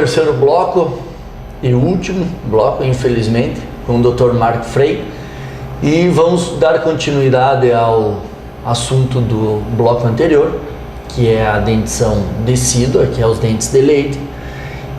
terceiro bloco e último bloco, infelizmente, com o Dr. Marco Frey, e vamos dar continuidade ao assunto do bloco anterior, que é a dentição decídua, que é os dentes de leite,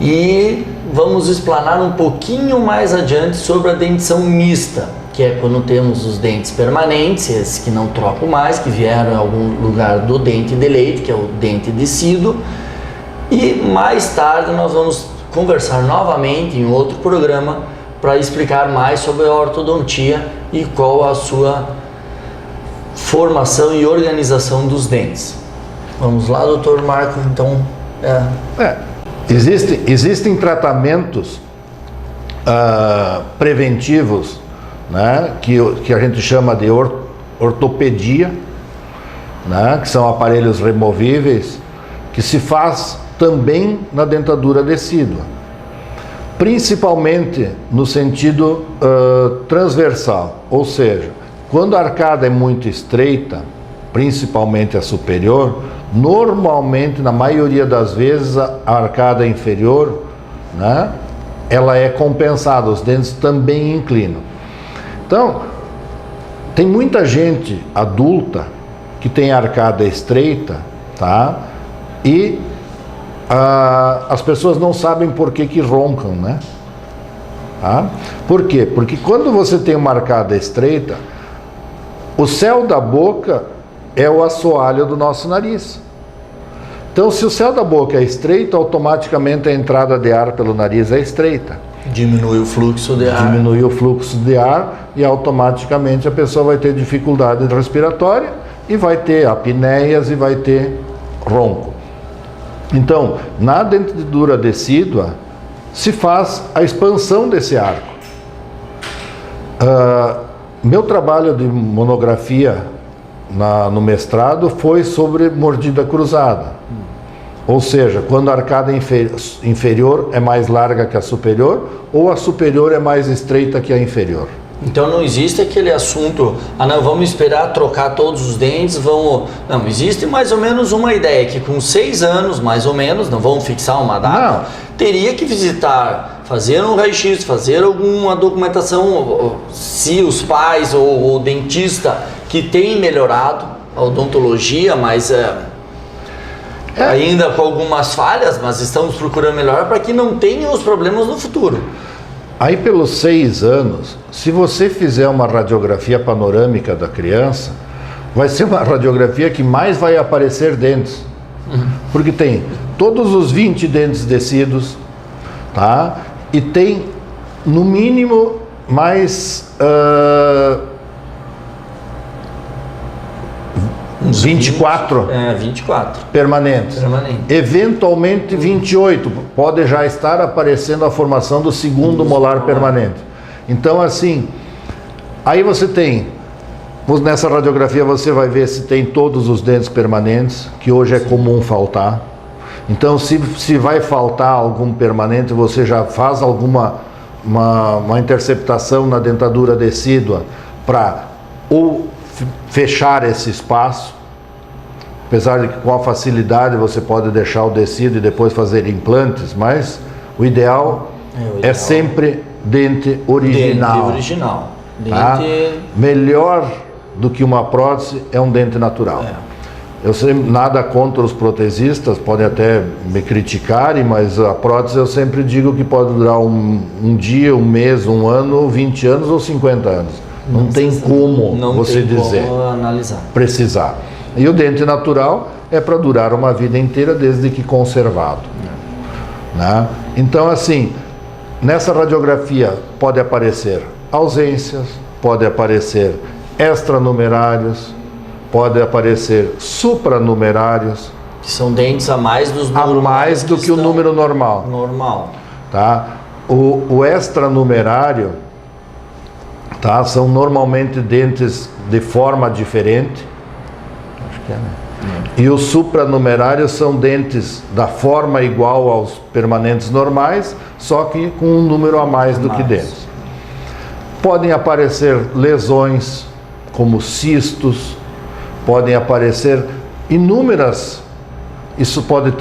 e vamos explanar um pouquinho mais adiante sobre a dentição mista, que é quando temos os dentes permanentes, esses que não trocam mais, que vieram em algum lugar do dente de leite, que é o dente decíduo, e mais tarde nós vamos conversar novamente em outro programa para explicar mais sobre a ortodontia e qual a sua formação e organização dos dentes. Vamos lá, doutor Marco, então... Existem tratamentos preventivos, né, que a gente chama de ortopedia, né, que são aparelhos removíveis, que se faz também na dentadura decídua, principalmente no sentido transversal, ou seja, quando a arcada é muito estreita, principalmente a superior, normalmente, na maioria das vezes, a arcada inferior, né, ela é compensada, os dentes também inclinam. Então, tem muita gente adulta que tem arcada estreita, tá? E as pessoas não sabem por que roncam, né? Tá? Por quê? Porque quando você tem uma arcada estreita, o céu da boca é o assoalho do nosso nariz. Então, se o céu da boca é estreito, automaticamente a entrada de ar pelo nariz é estreita. Diminui o fluxo de ar. Diminui o fluxo de ar e automaticamente a pessoa vai ter dificuldade respiratória e vai ter apneias e vai ter ronco. Então, na dentadura decídua, se faz a expansão desse arco. Meu trabalho de monografia no mestrado foi sobre mordida cruzada. Ou seja, quando a arcada inferior é mais larga que a superior, ou a superior é mais estreita que a inferior. Então não existe aquele assunto, não, vamos esperar trocar todos os dentes, vamos... Não, existe mais ou menos uma ideia, que com 6 anos, mais ou menos, não vamos fixar uma data, teria que visitar, fazer um raio-x, fazer alguma documentação, se os pais ou o dentista que tem melhorado a odontologia, mas... ainda com algumas falhas, mas estamos procurando melhor para que não tenham os problemas no futuro. Aí pelos 6 anos, se você fizer uma radiografia panorâmica da criança, vai ser uma radiografia que mais vai aparecer dentes. Porque tem todos os 20 dentes decíduos, tá? E tem no mínimo mais 24 permanentes. Eventualmente 28. Pode já estar aparecendo a formação do segundo molar permanente. Então, assim, aí você tem, nessa radiografia você vai ver se tem todos os dentes permanentes, que hoje é comum faltar. Então, se vai faltar algum permanente, você já faz alguma uma interceptação na dentadura decídua para ou fechar esse espaço, apesar de que com a facilidade você pode deixar o decíduo e depois fazer implantes, mas o ideal é sempre dente original. Dente original. Tá? Melhor do que uma prótese é um dente natural. Eu sei nada contra os protesistas, podem até me criticarem, mas a prótese eu sempre digo que pode durar um dia, um mês, um ano, 20 anos ou 50 anos. Não tem como você dizer, precisar. E o dente natural é para durar uma vida inteira, desde que conservado. Né? Então, assim, nessa radiografia pode aparecer ausências, pode aparecer extranumerários, pode aparecer supranumerários. Que são dentes a mais dos números. A mais do que o número normal. Tá? O extranumerário, tá? São normalmente dentes de forma diferente. Acho que é, né? E os supranumerários são dentes da forma igual aos permanentes normais, só que com um número a mais do que dentes. Podem aparecer lesões, como cistos, podem aparecer inúmeras Isso pode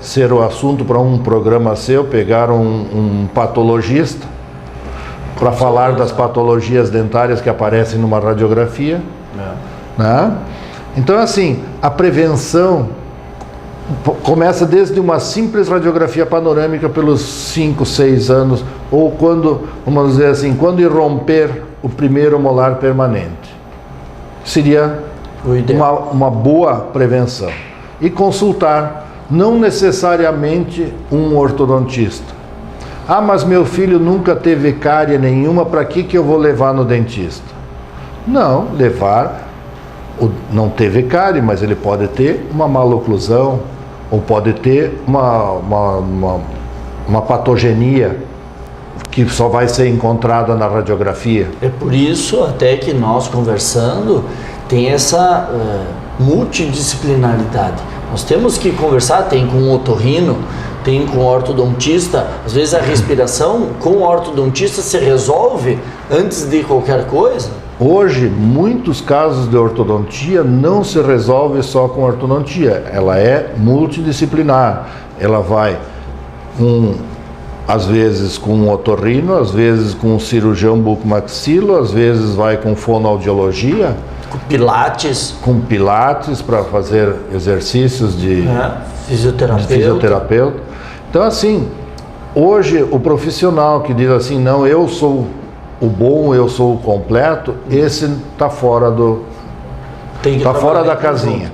ser o assunto para um programa seu, pegar um patologista para falar das patologias dentárias que aparecem numa radiografia. Né? Então, assim, a prevenção começa desde uma simples radiografia panorâmica pelos 5, 6 anos, ou quando, vamos dizer assim, quando irromper o primeiro molar permanente. Seria uma boa prevenção. E consultar, não necessariamente um ortodontista. Ah, mas meu filho nunca teve cárie nenhuma, para que eu vou levar no dentista? Não, não teve cárie, mas ele pode ter uma maloclusão, ou pode ter uma patogenia que só vai ser encontrada na radiografia. É por isso até que nós conversando tem essa multidisciplinaridade. Nós temos que conversar, tem com o otorrino, tem com o ortodontista, às vezes a respiração com o ortodontista se resolve antes de qualquer coisa. Hoje, muitos casos de ortodontia não se resolve só com ortodontia, ela é multidisciplinar. Ela vai, às vezes com um otorrino, às vezes com um cirurgião bucomaxilo, às vezes vai com fonoaudiologia, com pilates para fazer exercícios de fisioterapeuta. Então, assim, hoje o profissional que diz assim, não, eu sou o bom, eu sou o completo, esse está fora fora da casinha.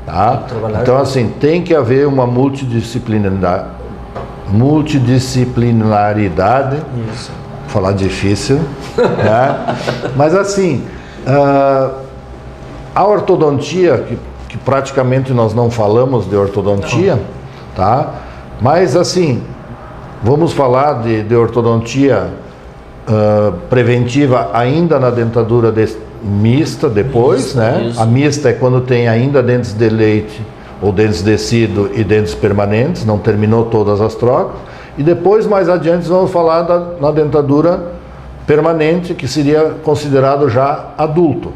Tá? Então, assim, tem que haver uma multidisciplinaridade. Isso. Falar difícil, né? Mas assim, a ortodontia, que praticamente nós não falamos de ortodontia, tá? Mas assim, vamos falar de ortodontia preventiva ainda na dentadura mista depois, isso, né? Isso. A mista é quando tem ainda dentes de leite ou dentes decido e dentes permanentes, não terminou todas as trocas. E depois, mais adiante, vamos falar na dentadura permanente, que seria considerado já adulto.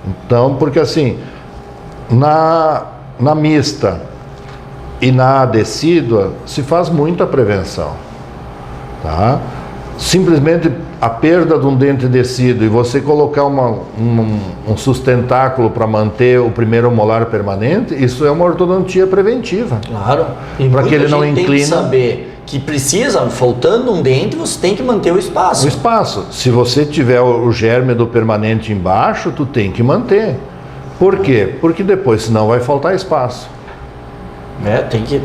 Então, porque assim, na mista e na decídua se faz muita prevenção, tá? Simplesmente a perda de um dente decíduo e você colocar um sustentáculo para manter o primeiro molar permanente, isso é uma ortodontia preventiva. Claro. Para que ele não inclina. Tem que saber que precisa, faltando um dente, você tem que manter o espaço. O espaço. Se você tiver o germe do permanente embaixo, tu tem que manter. Por quê? Porque depois, senão vai faltar espaço.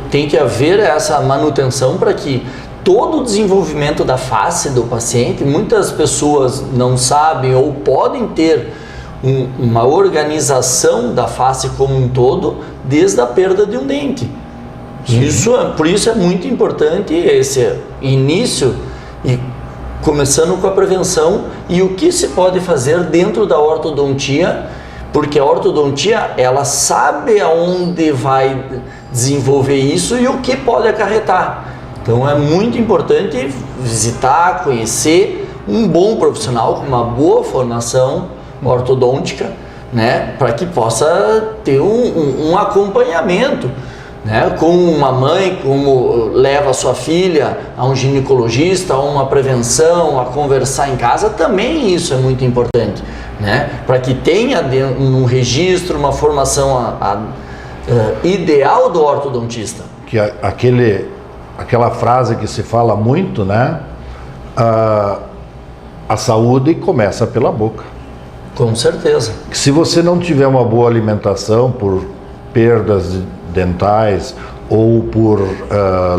Tem que haver essa manutenção para que todo o desenvolvimento da face do paciente, muitas pessoas não sabem ou podem ter uma organização da face como um todo desde a perda de um dente. Por isso é muito importante esse início e começando com a prevenção e o que se pode fazer dentro da ortodontia, porque a ortodontia ela sabe aonde vai desenvolver isso e o que pode acarretar. Então é muito importante visitar, conhecer um bom profissional com uma boa formação ortodôntica, né, para que possa ter um acompanhamento, né, com uma mãe, como leva a sua filha a um ginecologista, a uma prevenção, a conversar em casa, também isso é muito importante, né, para que tenha um registro, uma formação ideal do ortodontista. Que aquela frase que se fala muito, né? A saúde começa pela boca. Com certeza. Se você não tiver uma boa alimentação por perdas dentais ou por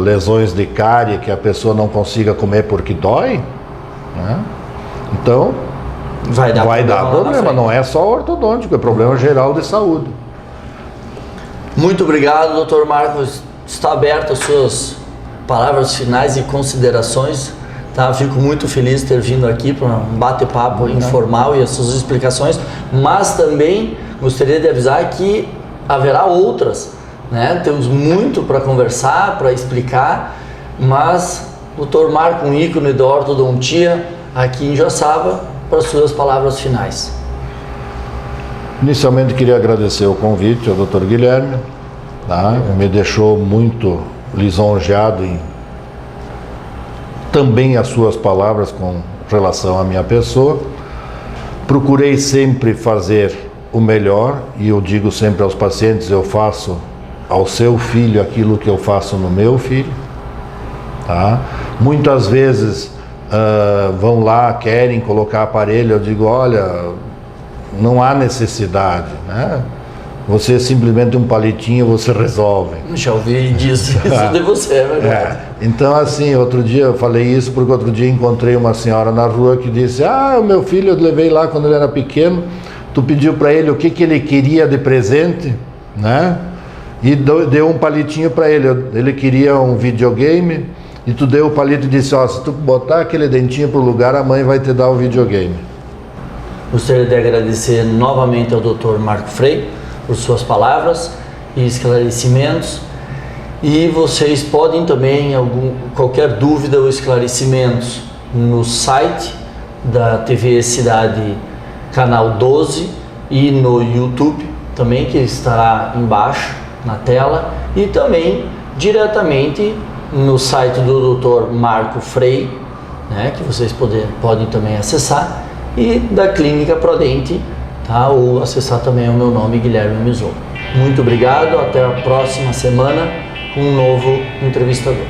lesões de cárie que a pessoa não consiga comer porque dói, né? Então vai dar problema. Não é só ortodôntico, é problema geral de saúde. Muito obrigado, Dr. Marcos. Está aberto as suas palavras finais e considerações, tá? Fico muito feliz de ter vindo aqui para um bate-papo informal e as suas explicações, mas também gostaria de avisar que haverá outras, né? Temos muito para conversar, para explicar, mas o Dr. Marco, um ícone da ortodontia aqui em Joaçaba, para as suas palavras finais. Inicialmente queria agradecer o convite ao Dr. Guilherme tá? Me deixou muito lisonjeado em também as suas palavras com relação à minha pessoa. Procurei sempre fazer o melhor, e eu digo sempre aos pacientes, eu faço ao seu filho aquilo que eu faço no meu filho, tá? Muitas vezes vão lá, querem colocar aparelho, eu digo, olha, não há necessidade, né? Você simplesmente um palitinho você resolve. Já ouvi disso, isso de você, é verdade. Então, assim, outro dia eu falei isso porque outro dia encontrei uma senhora na rua que disse, o meu filho eu levei lá quando ele era pequeno, tu pediu para ele o que ele queria de presente, né? E deu um palitinho para ele, ele queria um videogame, e tu deu o palito e disse, se tu botar aquele dentinho pro lugar, a mãe vai te dar o videogame. Gostaria de agradecer novamente ao Dr. Marco Frei por suas palavras e esclarecimentos. E vocês podem também, qualquer dúvida ou esclarecimentos, no site da TV Cidade Canal 12 e no YouTube também, que estará embaixo na tela, e também diretamente no site do Dr. Marco Frei, né, que vocês podem também acessar, e da Clínica Prodente, tá? Ou acessar também o meu nome, Guilherme Mizola. Muito obrigado, até a próxima semana com um novo entrevistador.